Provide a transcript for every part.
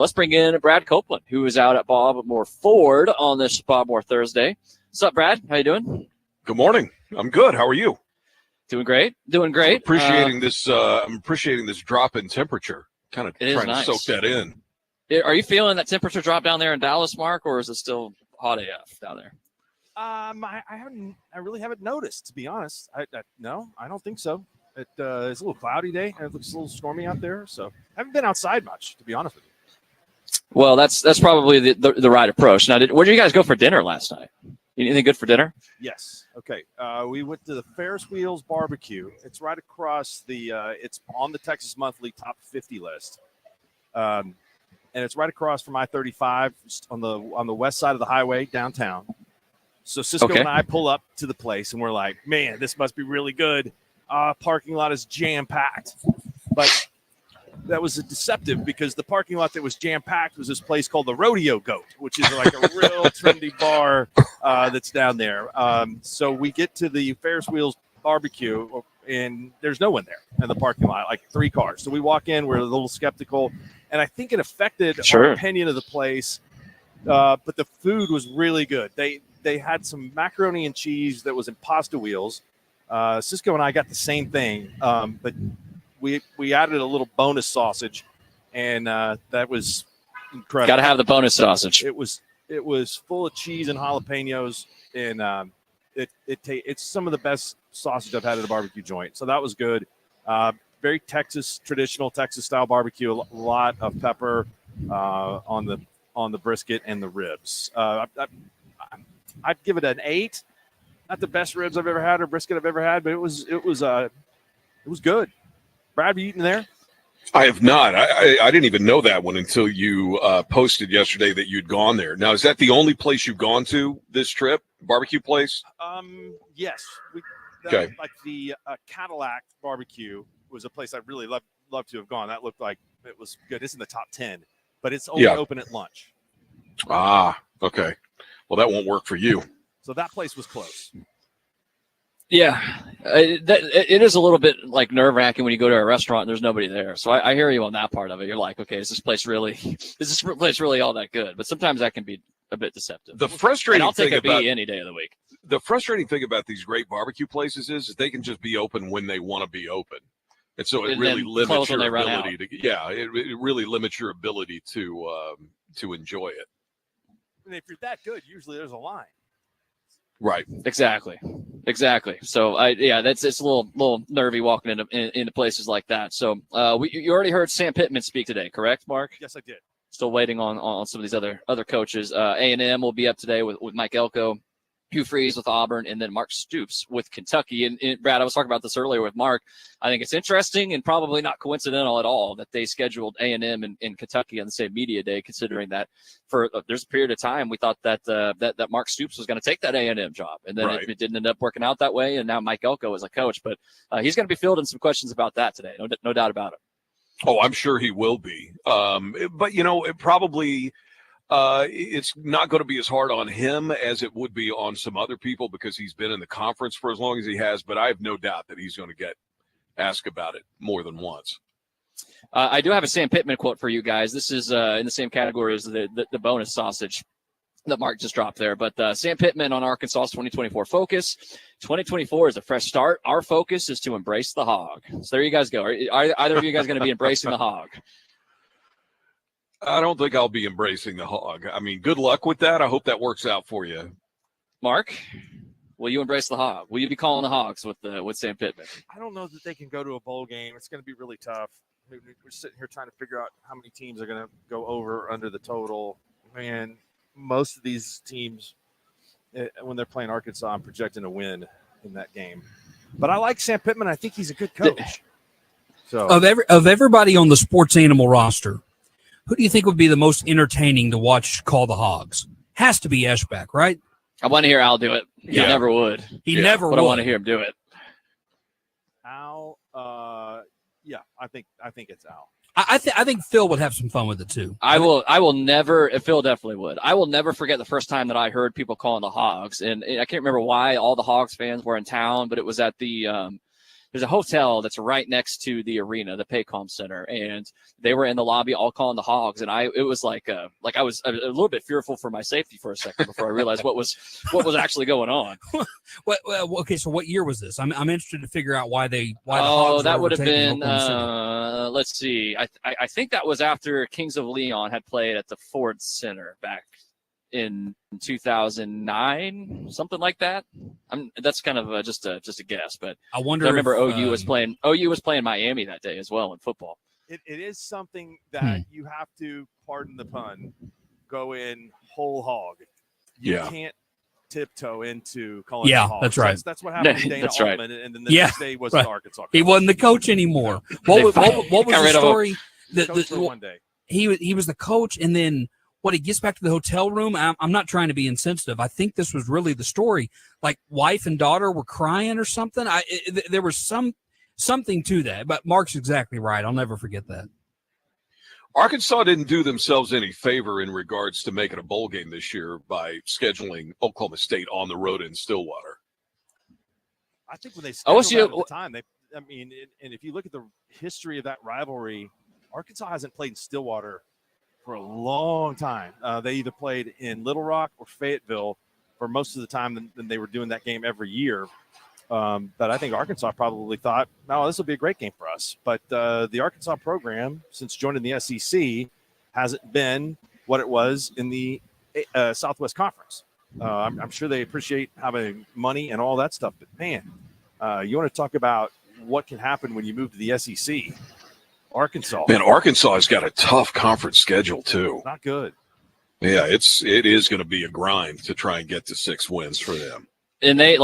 Let's bring in Brad Copeland, who is out at Bob Moore Ford on this Bob Moore Thursday. What's up, Brad? How you doing? Good morning. I'm good. How are you? Doing great. Doing great. I'm appreciating this drop in temperature. Kind of trying nice. to soak that in. Are you feeling that temperature drop down there in Dallas, Mark, or is it still hot AF down there? I really haven't noticed, to be honest. No, I don't think so. It's a little cloudy day, and it looks a little stormy out there. So I haven't been outside much, to be honest with you. Well, that's probably the right approach. Now, where did you guys go for dinner last night? Anything good for dinner? Yes. Okay. We went to the Ferris Wheels Barbecue. It's right across it's on the Texas Monthly Top 50 list. And it's right across from I-35 on the west side of the highway downtown. So Cisco and I pull up to the place, and we're like, man, this must be really good. Parking lot is jam-packed. But that was deceptive because the parking lot that was jam-packed was this place called the Rodeo Goat, which is like a real trendy bar that's down there. So we get to the Ferris Wheels Barbecue, and there's no one there in the parking lot, like 3 cars. So we walk in, we're a little skeptical, and I think it affected our opinion of the place. But the food was really good. They had some macaroni and cheese that was in pasta wheels. Cisco and I got the same thing, but we added a little bonus sausage, and that was incredible. Got to have the bonus sausage. It was full of cheese and jalapenos, and it's some of the best sausage I've had at a barbecue joint. So that was good. Very traditional Texas style barbecue. A lot of pepper on the brisket and the ribs. I'd give it an 8. Not the best ribs I've ever had or brisket I've ever had, but it was good. Brad, have you eaten there? I have not. I didn't even know that one until you posted yesterday that you'd gone there. Now, is that the only place you've gone to this trip? Barbecue place? Yes. Okay. Like the Cadillac Barbecue was a place I really love to have gone. That looked like it was good. It's in the top 10, but it's only open at lunch. Ah, okay. Well, that won't work for you. So that place was close. Yeah, it is a little bit like nerve-wracking when you go to a restaurant and there's nobody there. So I hear you on that part of it. You're like, okay, is this place really all that good? But sometimes that can be a bit deceptive. The frustrating I'll take thing a B any day of the week. The frustrating thing about these great barbecue places is they can just be open when they want to be open. And so it really limits your ability it really limits your ability to enjoy it. And if you're that good, usually there's a line. Right. Exactly. So it's a little nervy walking into places like that. So you already heard Sam Pittman speak today, correct, Mark? Yes, I did. Still waiting on some of these other coaches. A&M will be up today with Mike Elko, Hugh Freeze with Auburn, and then Mark Stoops with Kentucky. And Brad, I was talking about this earlier with Mark. I think it's interesting and probably not coincidental at all that they scheduled A&M and Kentucky on the same media day, considering that there's a period of time we thought that Mark Stoops was going to take that A&M job, and then it didn't end up working out that way. And now Mike Elko is a coach, but he's going to be fielding some questions about that today. No doubt about it. Oh, I'm sure he will be. But it probably. It's not going to be as hard on him as it would be on some other people because he's been in the conference for as long as he has, but I have no doubt that he's going to get asked about it more than once. I do have a Sam Pittman quote for you guys. This is in the same category as the bonus sausage that Mark just dropped there. But Sam Pittman on Arkansas's 2024 focus. 2024 is a fresh start. Our focus is to embrace the hog. So there you guys go. Are either of you guys going to be embracing the hog? I don't think I'll be embracing the hog. I mean, good luck with that. I hope that works out for you. Mark, will you embrace the hog? Will you be calling the hogs with Sam Pittman? I don't know that they can go to a bowl game. It's going to be really tough. We're sitting here trying to figure out how many teams are going to go over or under the total. Man, most of these teams, when they're playing Arkansas, I'm projecting a win in that game. But I like Sam Pittman. I think he's a good coach. So of everybody on the sports animal roster, who do you think would be the most entertaining to watch call the hogs? Has to be Eschbach, right? I want to hear Al do it. He never would. He never would. But I want to hear him do it. Al, I think it's Al. I think Phil would have some fun with it too. I will never. Phil definitely would. I will never forget the first time that I heard people calling the hogs, and I can't remember why all the Hogs fans were in town, but it was at the there's a hotel that's right next to the arena, the Paycom Center, and they were in the lobby all calling the Hogs, and it was like I was a little bit fearful for my safety for a second before I realized what was actually going on. Okay, so what year was this? I'm interested to figure out why the Hogs that were would have been Oklahoma City. let's see, I think that was after Kings of Leon had played at the Ford Center back in 2009, something like that. That's kind of just a guess, but I wonder. I remember OU was playing Miami that day as well in football. It is something that you have to, pardon the pun, go in whole hog. You can't tiptoe into calling. Yeah, the Hogs. that's right. That's what happened to Dana That's right. Altman, and then the next day was an Arkansas coach. He wasn't the coach anymore. What was the story? Coach for one day. He was the coach, and then he gets back to the hotel room. I'm not trying to be insensitive. I think this was really the story. Like wife and daughter were crying or something. There was something to that. But Mark's exactly right. I'll never forget that. Arkansas didn't do themselves any favor in regards to making a bowl game this year by scheduling Oklahoma State on the road in Stillwater. I think when they scheduled that at the time, and if you look at the history of that rivalry, Arkansas hasn't played in Stillwater for a long time. They either played in Little Rock or Fayetteville for most of the time than they were doing that game every year. But I think Arkansas probably thought, no, this will be a great game for us. But the Arkansas program, since joining the SEC, hasn't been what it was in the Southwest Conference. I'm sure they appreciate having money and all that stuff. But, man, you want to talk about what can happen when you move to the SEC. Arkansas. Man, Arkansas has got a tough conference schedule, too. Not good. Yeah, it is going to be a grind to try and get to 6 wins for them. And they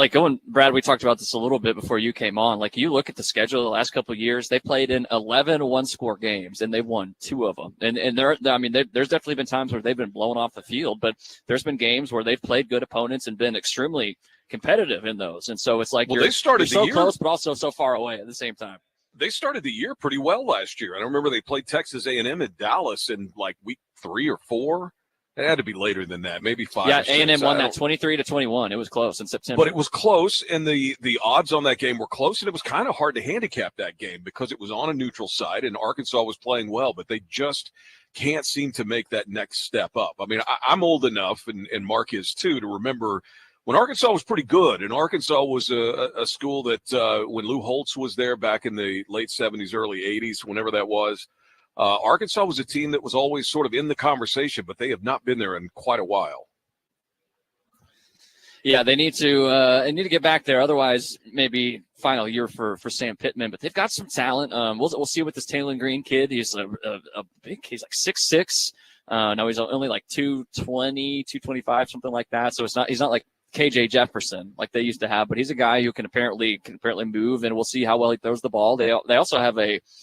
Brad, we talked about this a little bit before you came on. Like you look at the schedule the last couple of years, they played in 11 one-score games and they've won 2 of them. And there's definitely been times where they've been blown off the field, but there's been games where they've played good opponents and been extremely competitive in those. And so it's like they started you're so the year close, but also so far away at the same time. They started the year pretty well last year. I remember they played Texas A&M in Dallas in like week 3 or 4. It had to be later than that, maybe 5. Yeah, or 6. A&M won that 23-21. It was close in September. But it was close, and the odds on that game were close, and it was kind of hard to handicap that game because it was on a neutral side, and Arkansas was playing well, but they just can't seem to make that next step up. I mean, I'm old enough, and Mark is too, to remember when Arkansas was pretty good, and Arkansas was a school that when Lou Holtz was there back in the late 70s, early 80s, whenever that was, Arkansas was a team that was always sort of in the conversation, but they have not been there in quite a while. Yeah, they need to get back there. Otherwise, maybe final year for Sam Pittman. But they've got some talent. We'll see with this Taylor Green kid. He's a big. He's like 6'6". No, he's only like 220, 225, something like that. So he's not like KJ Jefferson like they used to have, but he's a guy who can apparently move, and we'll see how well he throws the ball. They also have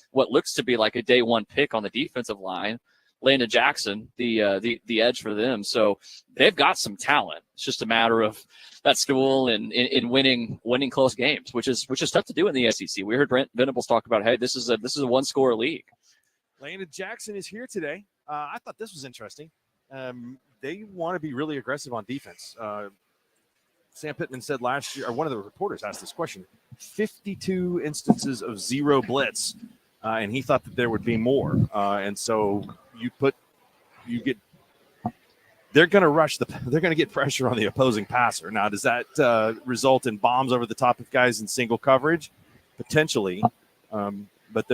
what looks to be like a day 1 pick on the defensive line, Landon Jackson, the edge for them. So they've got some talent. It's just a matter of that school and in winning close games, which is tough to do in the SEC. We heard Brent Venables talk about, hey, this is a 1-score league. Landon Jackson is here today. I thought this was interesting. They want to be really aggressive on defense. Sam Pittman said last year, or one of the reporters asked this question, 52 instances of 0 blitz, and he thought that there would be more. And so they're going to rush they're going to get pressure on the opposing passer. Now, does that result in bombs over the top of guys in single coverage? Potentially. But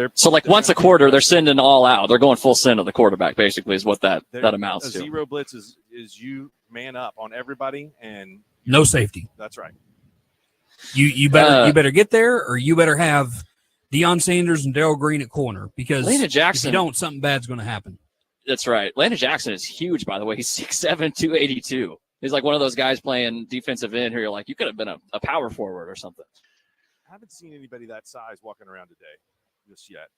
once a quarter, they're sending all out. They're going full send on the quarterback, basically, is what that amounts to. 0 blitz is you man up on everybody and no safety. That's right. You better get there, or you better have Deion Sanders and Darrell Green at corner, because Landon Jackson, if you don't, something bad's going to happen. That's right. Landon Jackson is huge, by the way. He's 6'7", 282. He's like one of those guys playing defensive end who you're like, you could have been a power forward or something. I haven't seen anybody that size walking around today just yet.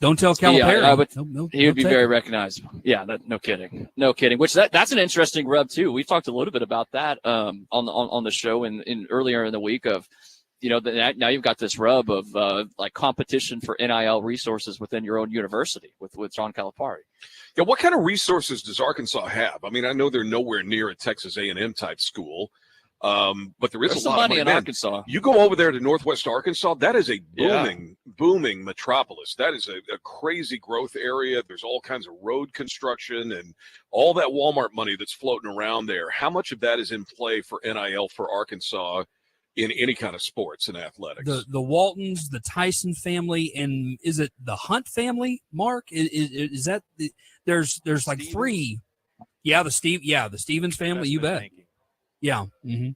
Don't tell Calipari. He would be very recognizable. Yeah, no kidding. Which that's an interesting rub too. We talked a little bit about that on the show in earlier in the week of, now you've got this rub of like competition for NIL resources within your own university with John Calipari. Yeah, what kind of resources does Arkansas have? I mean, I know they're nowhere near a Texas A&M type school. But there is There's a some lot of money money. in Man, Arkansas. you go over there to Northwest Arkansas, that is a Yeah. booming metropolis. That is a crazy growth area. There's all kinds of road construction and all that Walmart money that's floating around there. How much of that is in play for NIL for Arkansas in any kind of sports and athletics? The Waltons, the Tyson family, and is it the Hunt family? Mark, is that there's like Stevens? three? Yeah, the Stevens family. You bet. Banking. Yeah. Mm-hmm.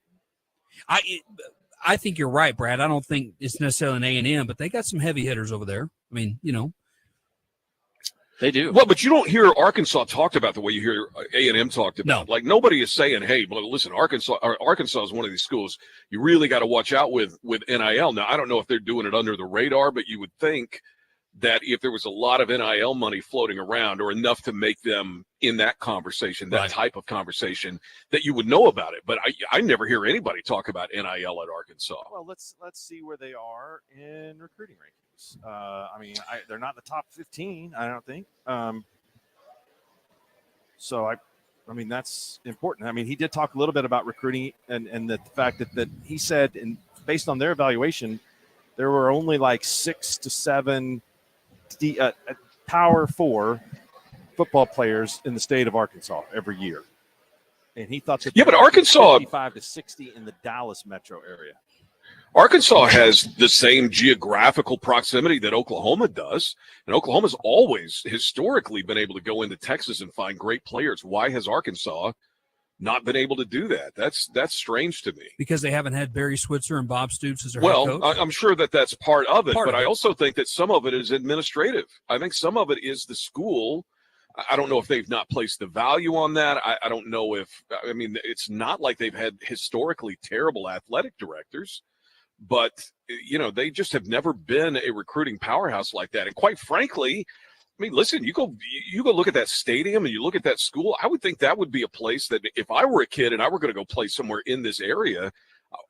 I think you're right, Brad. I don't think it's necessarily an A&M, but they got some heavy hitters over there. I mean, They do. Well, but you don't hear Arkansas talked about the way you hear A&M talked about. No. Like nobody is saying, "Hey, well, listen, Arkansas is one of these schools you really got to watch out with NIL." Now, I don't know if they're doing it under the radar, but you would think that if there was a lot of NIL money floating around or enough to make them in that conversation, that Right. type of conversation, that you would know about it. But I never hear anybody talk about NIL at Arkansas. Well, let's see where they are in recruiting rankings. They're not in the top 15, I don't think. So that's important. I mean, he did talk a little bit about recruiting and the fact that he said, and based on their evaluation, there were only like 6 to 7 Power 4 football players in the state of Arkansas every year. And he thought that Yeah, but Arkansas 55 to 60 in the Dallas metro area. Arkansas has the same geographical proximity that Oklahoma does, and Oklahoma's always historically been able to go into Texas and find great players. Why has Arkansas not been able to do that? That's strange to me. because they haven't had Barry Switzer and Bob Stoops as their head Well, coach. I'm sure that's part of it, Part but of I it. also think that some of it is administrative. I think some of it is the school. I don't know if they've not placed the value on that. I don't know if – I mean, it's not like they've had historically terrible athletic directors, but, they just have never been a recruiting powerhouse like that. And quite frankly, I mean, listen, you go look at that stadium and you look at that school, I would think that would be a place that if I were a kid and I were going to go play somewhere in this area,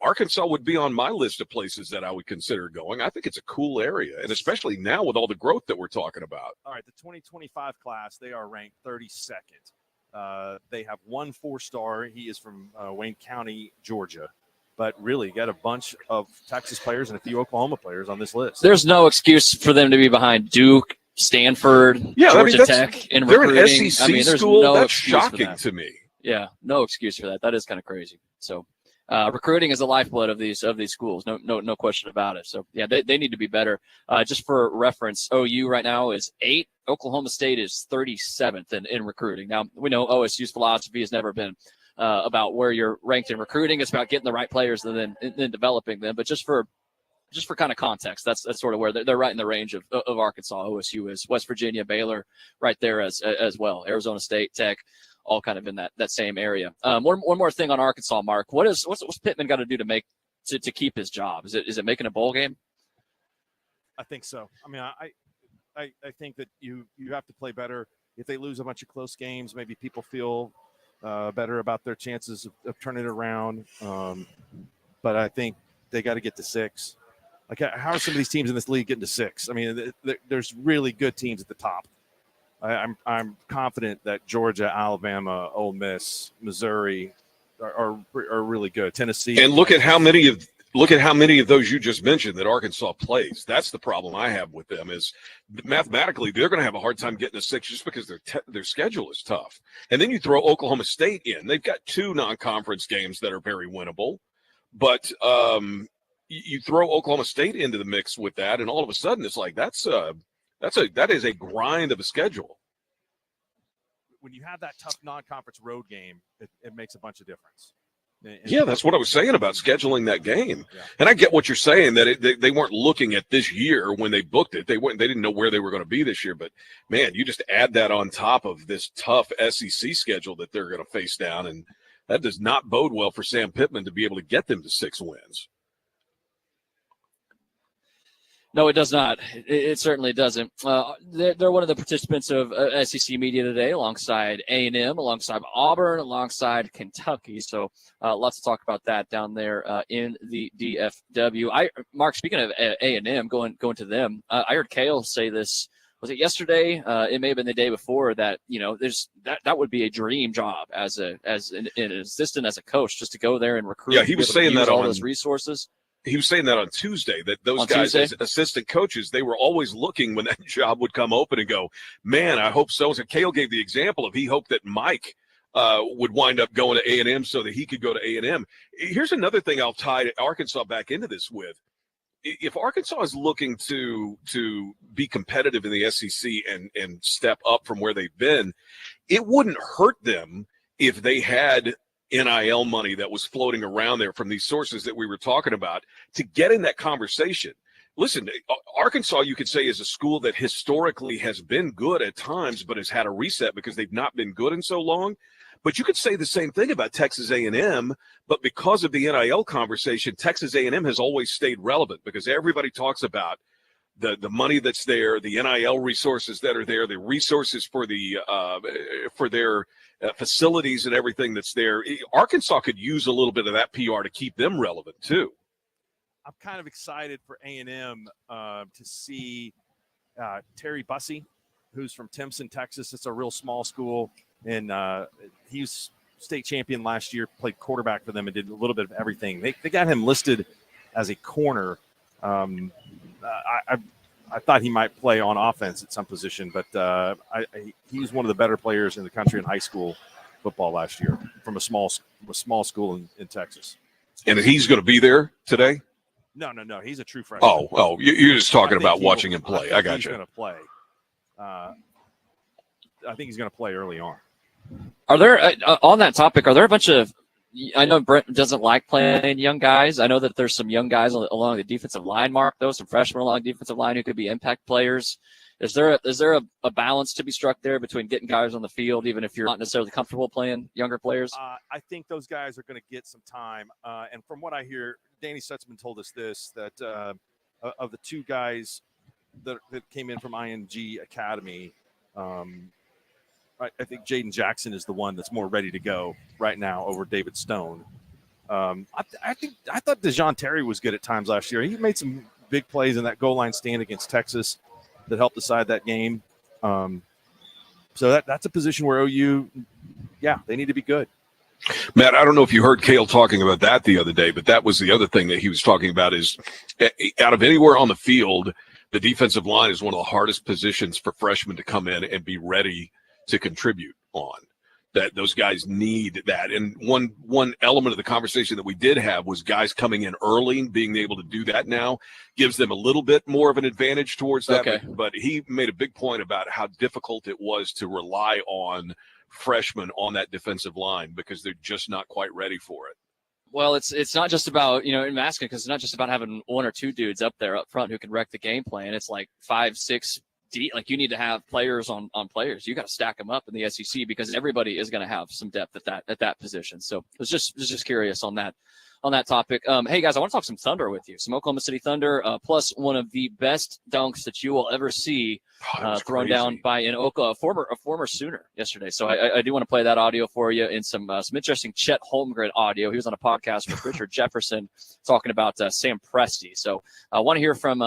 Arkansas would be on my list of places that I would consider going. I think it's a cool area, and especially now with all the growth that we're talking about. All right, the 2025 class, they are ranked 32nd. They have 1 4-star. He is from Wayne County, Georgia. But really, got a bunch of Texas players and a few Oklahoma players on this list. There's no excuse for them to be behind Duke, Stanford, Georgia Tech in they're recruiting. an SEC there's school. no That's excuse for shocking that. to me. Yeah, no excuse for that. That is kind of crazy. So recruiting is the lifeblood of these schools. No question about it. So yeah, they need to be better. Just for reference, OU right now is 8. Oklahoma State is 37th in recruiting. Now we know OSU's philosophy has never been about where you're ranked in recruiting. It's about getting the right players and then developing them. But just for kind of context, that's sort of where they're right in the range of Arkansas. OSU is West Virginia, Baylor, right there as well. Arizona State, Tech, all kind of in that same area. One more thing on Arkansas, Mark. What's Pittman got to do to keep his job? Is it making a bowl game? I think so. I mean, I think that you have to play better. If they lose a bunch of close games, maybe people feel better about their chances of turning it around. But I think they got to get to 6. Like, how are some of these teams in this league getting to 6? I mean, there's really good teams at the top. I'm confident that Georgia, Alabama, Ole Miss, Missouri are really good. Tennessee, And look at how many of those you just mentioned that Arkansas plays. That's the problem I have with them is mathematically they're going to have a hard time getting to 6 just because their schedule is tough. And then you throw Oklahoma State in. They've got 2 non-conference games that are very winnable, but you throw Oklahoma State into the mix with that, and all of a sudden it's like that is a grind of a schedule. when you have that tough non-conference road game, it makes a bunch of difference. Yeah, that's what I was saying about scheduling that game. Yeah. And I get what you're saying, that they weren't looking at this year when they booked it. They didn't know where they were going to be this year. But, man, you just add that on top of this tough SEC schedule that they're going to face down, and that does not bode well for Sam Pittman to be able to get them to 6 wins. No, it does not. It certainly doesn't. They're one of the participants of SEC Media today, alongside A&M, alongside Auburn, alongside Kentucky. So lots to talk about that down there in the DFW. Mark, speaking of A&M, going to them, I heard Kale say this was it yesterday? It may have been the day before that, there's that would be a dream job as an assistant, as a coach, just to go there and recruit. Yeah, he was saying that all on those resources. He was saying that on Tuesday, that those On guys Tuesday? as assistant coaches, they were always looking when that job would come open and go, man, I hope so. So Cale gave the example of he hoped that Mike would wind up going to A&M so that he could go to A&M. Here's another thing I'll tie Arkansas back into this with. If Arkansas is looking to be competitive in the SEC and step up from where they've been, it wouldn't hurt them if they had NIL money that was floating around there from these sources that we were talking about to get in that conversation. Listen, Arkansas, you could say, is a school that historically has been good at times, but has had a reset because they've not been good in so long. But you could say the same thing about Texas A&M, but because of the NIL conversation, Texas A&M has always stayed relevant because everybody talks about the money that's there, the NIL resources that are there, the resources for their facilities and everything that's there. Arkansas could use a little bit of that PR to keep them relevant too. I'm kind of excited for A&M to see Terry Bussey, who's from Timpson, Texas. It's a real small school, and he was state champion last year, played quarterback for them and did a little bit of everything. They got him listed as a corner. I thought he might play on offense at some position, but he was one of the better players in the country in high school football last year from a small school in Texas. And he's going to be there today? No. He's a true freshman. Oh, you're just talking about watching him play. I got he's you. Going to play. I think he's going to play early on. Are there on that topic? Are there a bunch of? I know Brent doesn't like playing young guys. I know that there's some young guys along the defensive line, Mark, though, some freshmen along the defensive line who could be impact players. Is there a balance to be struck there between getting guys on the field, even if you're not necessarily comfortable playing younger players? I think those guys are going to get some time. And from what I hear, Danny Sutzman told us this, that of the two guys that came in from IMG Academy, I think Jaden Jackson is the one that's more ready to go right now over David Stone. I thought DeJoun Terry was good at times last year. He made some big plays in that goal line stand against Texas that helped decide that game. So that's a position where OU, they need to be good. Matt, I don't know if you heard Cale talking about that the other day, but that was the other thing that he was talking about is out of anywhere on the field, the defensive line is one of the hardest positions for freshmen to come in and be ready to contribute on. That those guys need that. And one element of the conversation that we did have was guys coming in early, being able to do that now gives them a little bit more of an advantage towards that. Okay. But he made a big point about how difficult it was to rely on freshmen on that defensive line because they're just not quite ready for it. Well, it's not just about, in asking, because it's not just about having one or two dudes up there up front who can wreck the game plan. It's like 5, 6 deep. Like, you need to have players on players. You got to stack them up in the SEC because everybody is going to have some depth at that position. So I was just curious on that topic. Hey guys, I want to talk some Thunder with you. Some Oklahoma City Thunder, plus one of the best dunks that you will ever see thrown down by a former Sooner yesterday. So I do want to play that audio for you in some interesting Chet Holmgren audio. He was on a podcast with Richard Jefferson talking about Sam Presti. So I want to hear from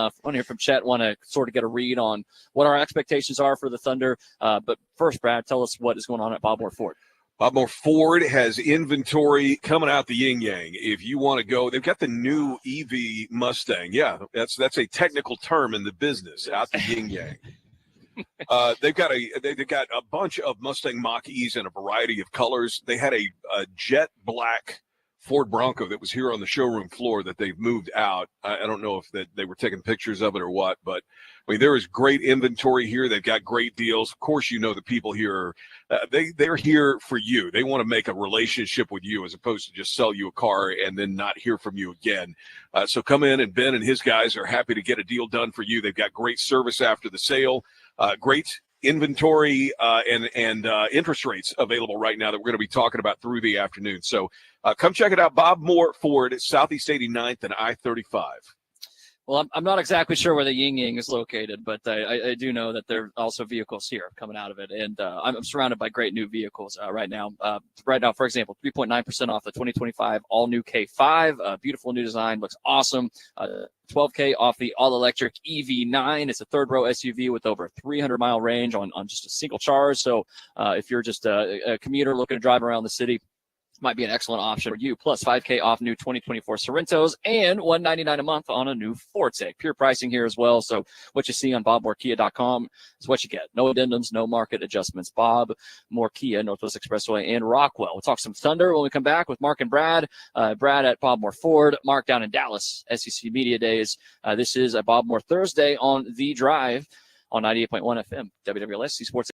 Chet. Want to sort of get a read on what our expectations are for the Thunder. But first, Brad, tell us what is going on at Bob Moore Ford. Bob Moore Ford has inventory coming out the yin-yang. If you want to go, they've got the new EV Mustang. Yeah, that's a technical term in the business, out the yin-yang. They've got a bunch of Mustang Mach-E's in a variety of colors. They had a jet black Ford Bronco that was here on the showroom floor that they've moved out. I don't know if they were taking pictures of it or what, but I mean, there is great inventory here. They've got great deals. Of course, the people here, they're here for you. They want to make a relationship with you as opposed to just sell you a car and then not hear from you again. So come in, and Ben and his guys are happy to get a deal done for you. They've got great service after the sale, great inventory and interest rates available right now that we're going to be talking about through the afternoon. So come check it out. Bob Moore Ford at Southeast 89th and I-35. Well, I'm not exactly sure where the Yin Yang is located, but I do know that there are also vehicles here coming out of it, and I'm surrounded by great new vehicles right now. Right now, for example, 3.9% off the 2025 all-new K5. Beautiful new design, looks awesome. 12K off the all-electric EV9. It's a third-row SUV with over a 300-mile range on just a single charge. So if you're just a commuter looking to drive around the city, might be an excellent option for you. Plus 5K off new 2024 Sorrentos and $199 a month on a new Forte. Pure pricing here as well. So what you see on BobMooreKia.com is what you get. No addendums, no market adjustments. Bob Moore Kia, Northwest Expressway, and Rockwell. We'll talk some Thunder when we come back with Mark and Brad. Brad at Bob Moore Ford, Mark down in Dallas, SEC Media Days. This is a Bob Moore Thursday on The Drive on 98.1 FM, WWLS Sports.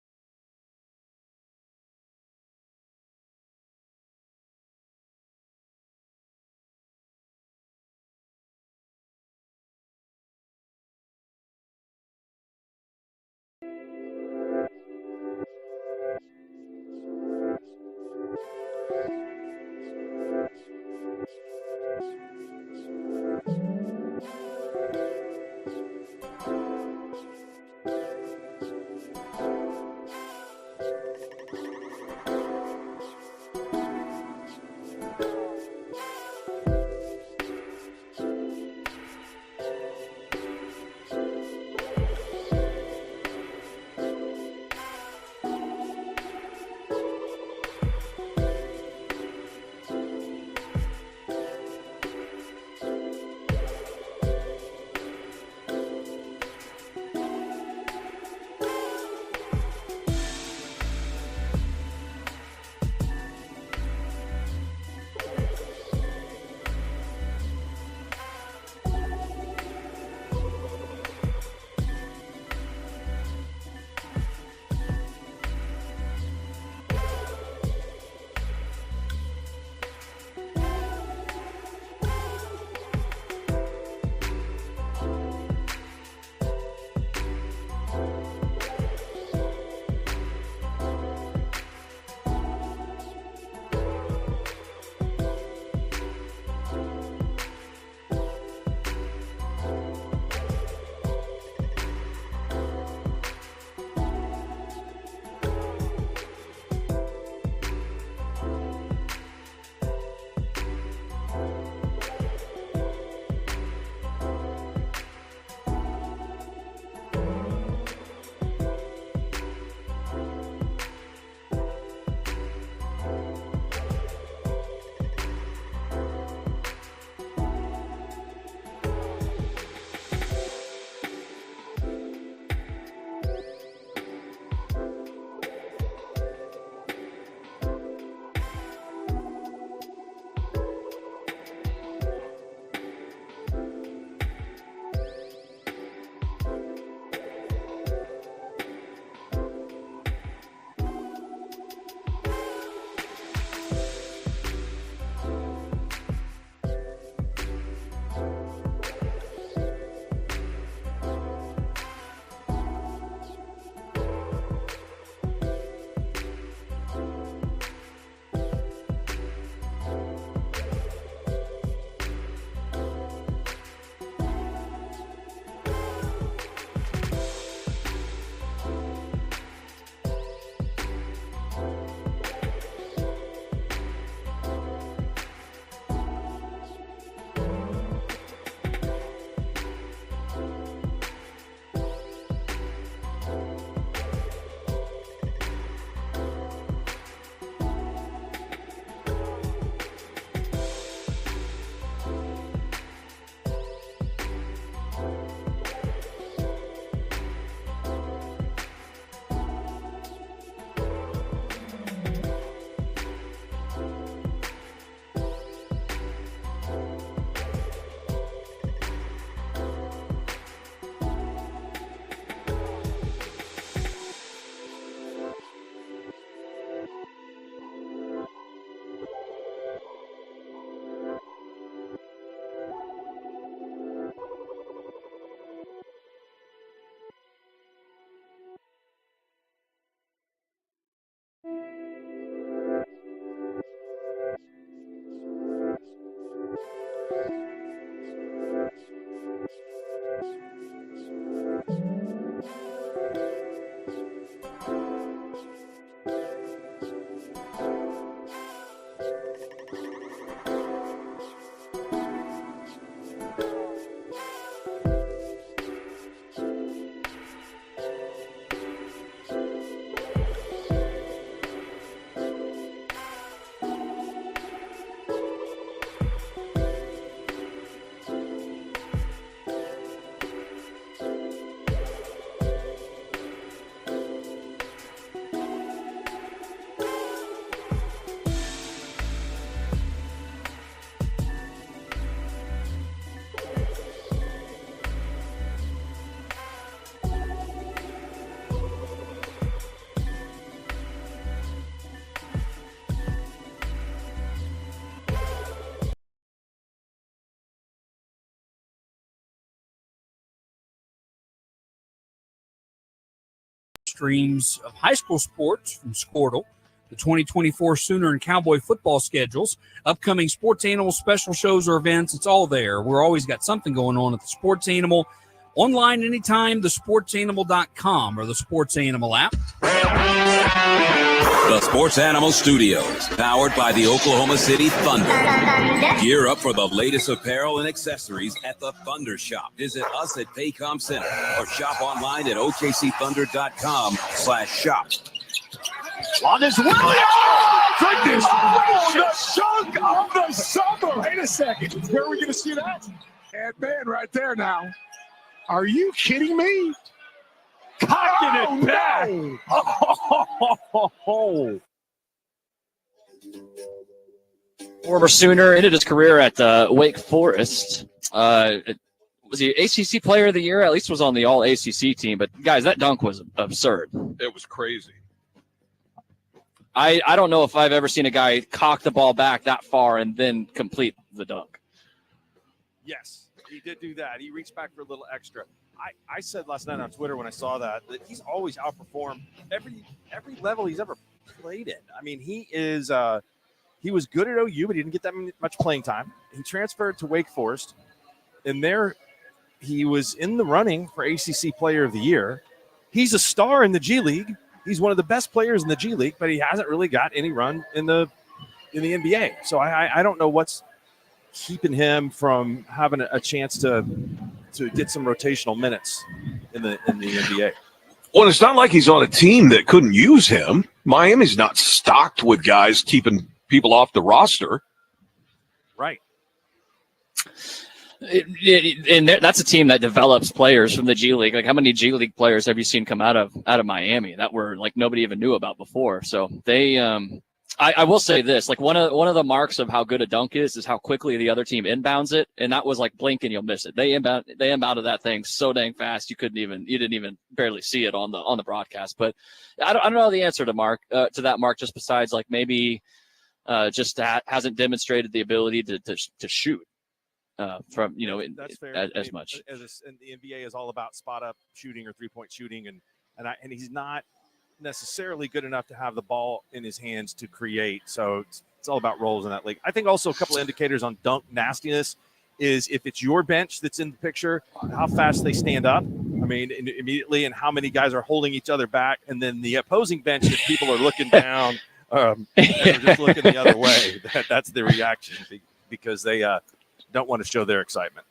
streams of high school sports from Squirtle, the 2024 Sooner and Cowboy football schedules, upcoming Sports Animal special shows or events. It's all there. We're always got something going on at the Sports Animal. Online anytime, thesportsanimal.com or the Sports Animal app. The Sports Animal Studios, powered by the Oklahoma City Thunder. Gear up for the latest apparel and accessories at the Thunder Shop. Visit us at Paycom Center or shop online at okcthunder.com/shop. On this Williams! Goodness! Oh, the chunk of the summer! Wait a second. Where are we going to see that? And man, right there now. Are you kidding me? Cocking it back. No. Oh. Former Sooner ended his career at Wake Forest. Was he ACC Player of the Year? At least was on the All ACC team. But guys, that dunk was absurd. It was crazy. I don't know if I've ever seen a guy cock the ball back that far and then complete the dunk. Yes. He did do that. He reached back for a little extra. I said last night on Twitter when I saw that he's always outperformed every level he's ever played in. I mean, he was good at OU, but he didn't get that much playing time. He transferred to Wake Forest, and there he was in the running for ACC Player of the Year. He's a star in the G League. He's one of the best players in the G League, but he hasn't really got any run in the NBA. So I don't know what's keeping him from having a chance to get some rotational minutes in the NBA. Well, it's not like he's on a team that couldn't use him. Miami's not stocked with guys keeping people off the roster. Right. And that's a team that develops players from the G League. Like, how many G League players have you seen come out of Miami that were like nobody even knew about before? So they I will say this, like one of the marks of how good a dunk is how quickly the other team inbounds it, and that was like blink and you'll miss it. They inbounded that thing so dang fast you didn't even barely see it on the broadcast. But I don't know the answer to that mark, just besides like maybe just hasn't demonstrated the ability to shoot from that's fair. as much. And the NBA is all about spot up shooting or 3-point shooting, and he's not necessarily good enough to have the ball in his hands to create. So it's all about roles in that league. I think also a couple of indicators on dunk nastiness is if it's your bench that's in the picture, how fast they stand up. I mean, immediately, and how many guys are holding each other back. And then the opposing bench, if people are looking down and are just looking the other way, that's the reaction because they don't want to show their excitement.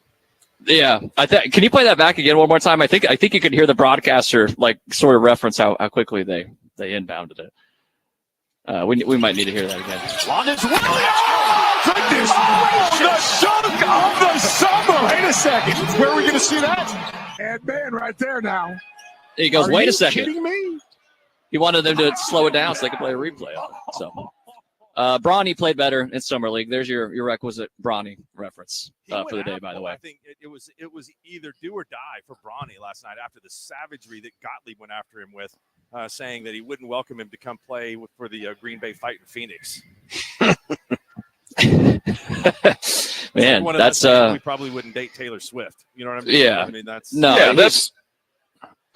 Yeah, can you play that back again one more time? I think you can hear the broadcaster like sort of reference how quickly they inbounded it. We might need to hear that again. On this Williams! Goodness! Oh, the dunk of the summer! Wait a second. Where are we going to see that? And man, right there now. He goes, wait a second. Kidding me? He wanted them to slow it down so they could play a replay of it. So Bronny played better in Summer League. There's your requisite Bronny reference for the day, by the way. I think it was either do or die for Bronny last night after the savagery that Gottlieb went after him with, saying that he wouldn't welcome him to come play for the Green Bay Fighting Phoenix. Man, that's we probably wouldn't date Taylor Swift. You know what I mean? Yeah. I mean that's no. Yeah,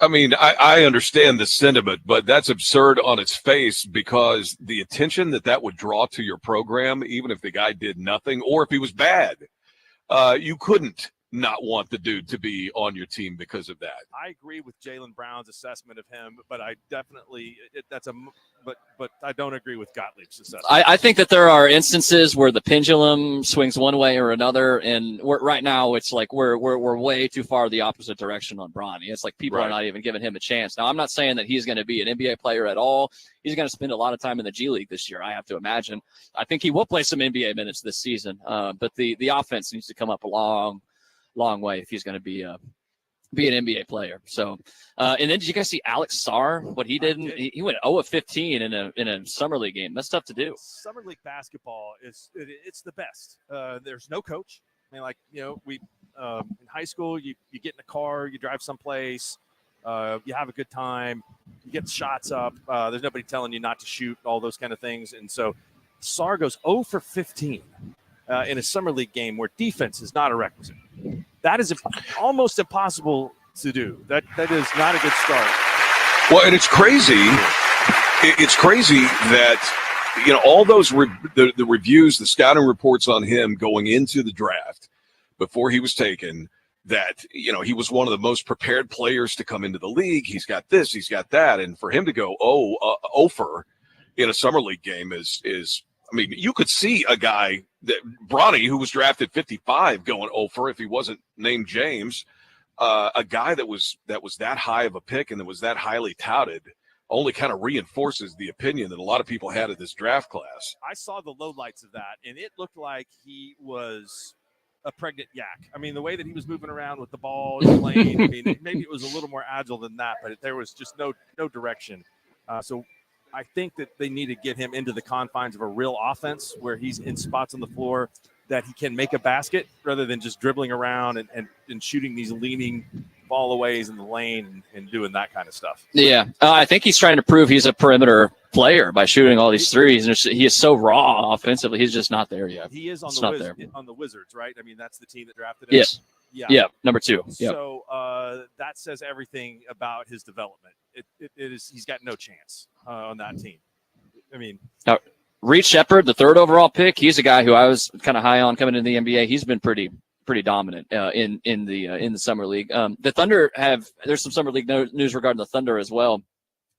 I understand the sentiment, but that's absurd on its face because the attention that would draw to your program, even if the guy did nothing or if he was bad, you couldn't not want the dude to be on your team because of that. I agree with Jaylen Brown's assessment of him, but I definitely but I don't agree with Gottlieb's assessment. I think that there are instances where the pendulum swings one way or another, and right now it's like we're way too far the opposite direction on Bronny. It's like people are not even giving him a chance. Now, I'm not saying that he's going to be an NBA player at all. He's going to spend a lot of time in the G League this year, I have to imagine. I think he will play some NBA minutes this season, but the offense needs to come up a long way if he's going to be an NBA player. So, and then did you guys see Alex Sarr? What he did? He went 0 of 15 in a summer league game. That's tough to do. Summer league basketball it's the best. There's no coach. I mean, we in high school you get in a car, you drive someplace, you have a good time, you get the shots up. There's nobody telling you not to shoot, all those kind of things. And so Sarr goes 0 for 15 in a summer league game where defense is not a requisite. That is almost impossible to do. That is not a good start. Well, and it's crazy. It's crazy that, you know, all those the reviews, the scouting reports on him going into the draft before he was taken, that, you know, he was one of the most prepared players to come into the league. He's got this, he's got that. And for him to go over in a summer league game is I mean, you could see a guy that Bronny, who was drafted 55, going over if he wasn't named James. A guy that was that high of a pick and that was that highly touted only kind of reinforces the opinion that a lot of people had of this draft class. I saw the lowlights of that, and it looked like he was a pregnant yak. I mean, the way that he was moving around with the ball in the lane, I mean, maybe it was a little more agile than that, but there was just no direction. So I think that they need to get him into the confines of a real offense where he's in spots on the floor that he can make a basket rather than just dribbling around and shooting these leaning ball aways in the lane and doing that kind of stuff. Yeah, I think he's trying to prove he's a perimeter player by shooting all these threes, and he is so raw offensively. He's just not there yet. He is on on the Wizards, right? I mean, that's the team that drafted him. Yes. Yeah, number 2. Yep. So that says everything about his development. It is he's got no chance on that team. I mean, Reed Shepherd, the 3rd overall pick, he's a guy who I was kind of high on coming into the NBA. He's been pretty dominant in the summer league. The Thunder there's some summer league news regarding the Thunder as well.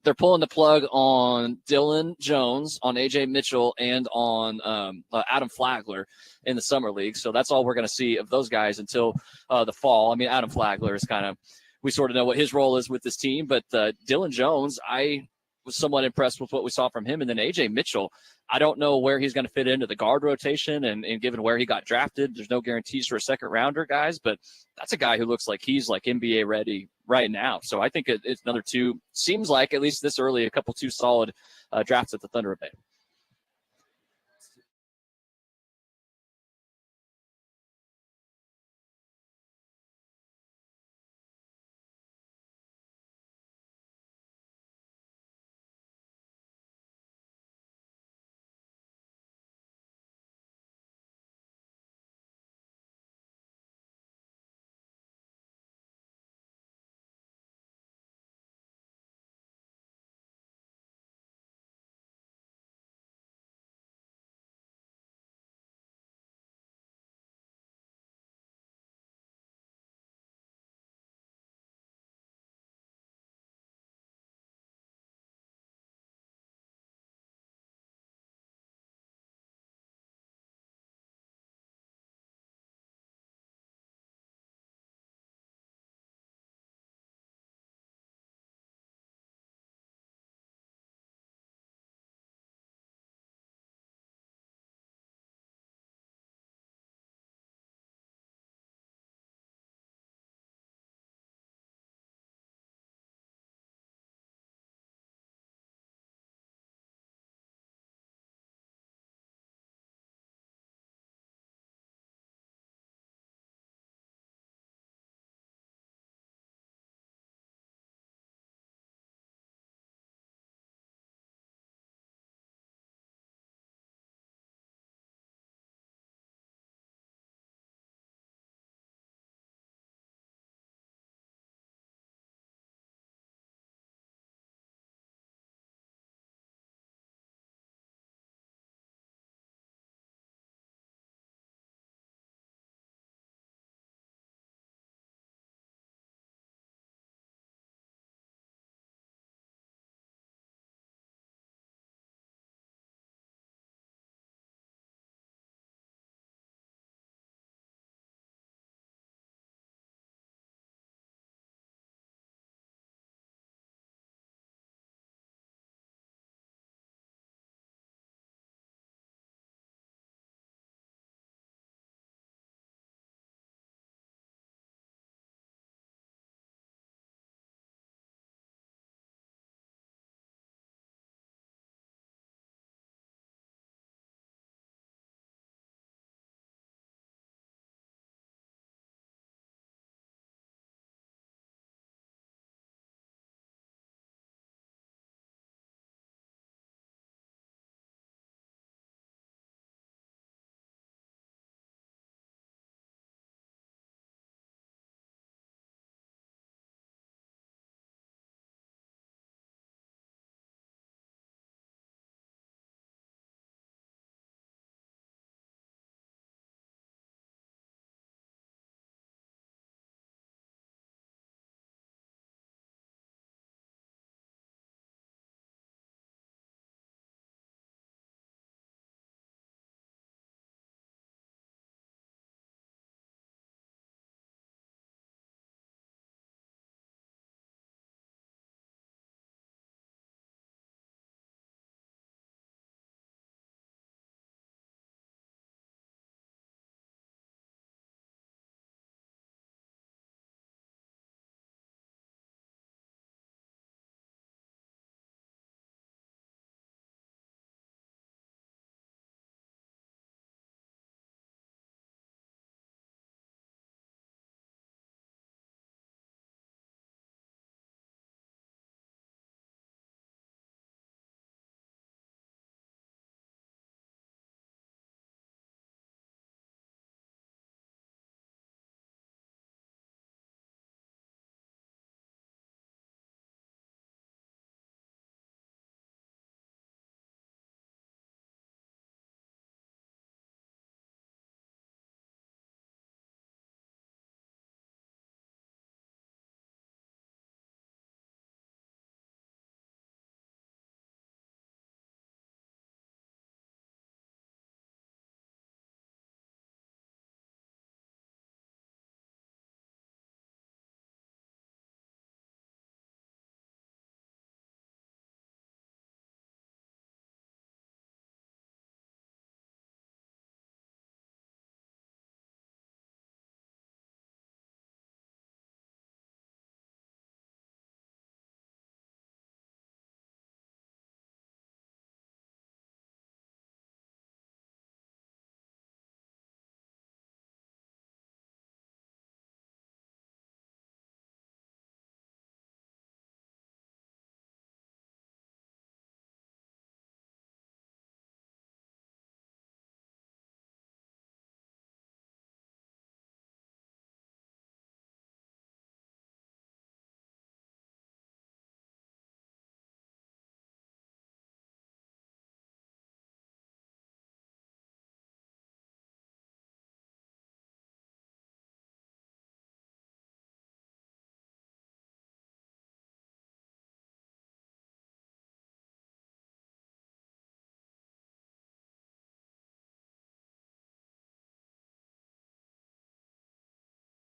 They're pulling the plug on Dylan Jones, on AJ Mitchell, and on Adam Flagler in the summer league. So that's all we're going to see of those guys until the fall. I mean, Adam Flagler is we sort of know what his role is with this team, but Dylan Jones, I was somewhat impressed with what we saw from him. And then AJ Mitchell, I don't know where he's going to fit into the guard rotation, and given where he got drafted, there's no guarantees for a second rounder, guys, but that's a guy who looks like he's like NBA ready right now. So I think it's another 2, seems like at least this early, a couple 2 solid drafts at the Thunder have made.